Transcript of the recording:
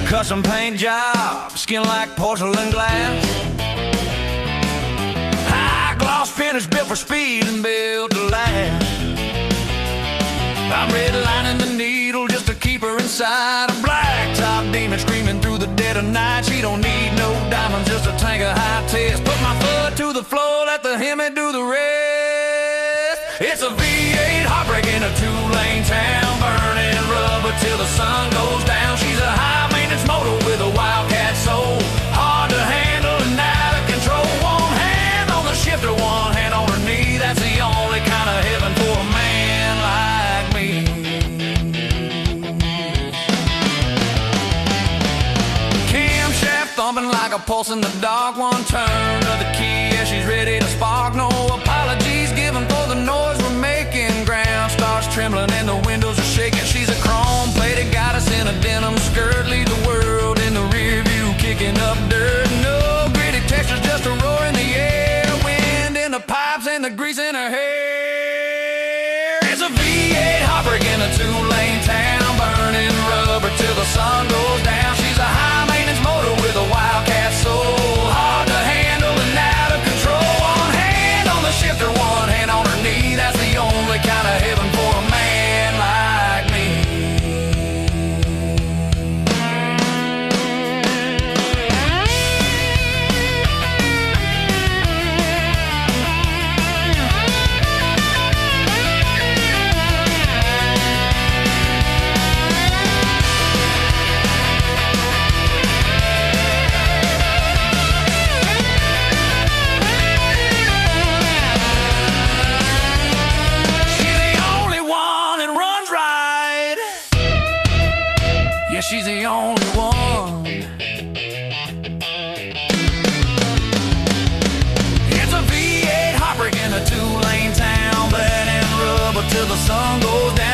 Got a custom paint job, skin like porcelain glass. High gloss finish built for speed and built to last. I'm redlining the needle just to keep her inside. A black top demon screaming through the dead of night. She don't need no diamonds, just a tank of high test. Put my foot to the floor, let the Hemi do the rest. It's a V8 heartbreak in a two-lane town, burning rubber till the sun goes down. She's a high-maintenance motor with a wildcat soul, hard to handle and out of control. One hand on the shifter, one hand on her knee. That's the only kind of heaven for a man like me. Camshaft thumping like a pulse in the dark. One turn of the key, yeah, she's ready to spark. No apologies given for the noise we're making. Ground starts trembling and the windows are shaking. She's a chrome-plated goddess in a denim skirt. Lead the world in the rear view, kicking up dirt. No gritty textures, just a roar in the air. Wind in the pipes and the grease in her hair. It's a V8 heartbreak in a two-lane town, burning rubber till the sun goes down. She's a high-maintenance motor with a wildcat soul, hard to handle and out of control. One hand on the shifter, one hand on her knee. That's the only kind of heaven for a man like me. She's the only one. It's a V8 heartbreak in a two-lane town, burning rubber till the sun goes down.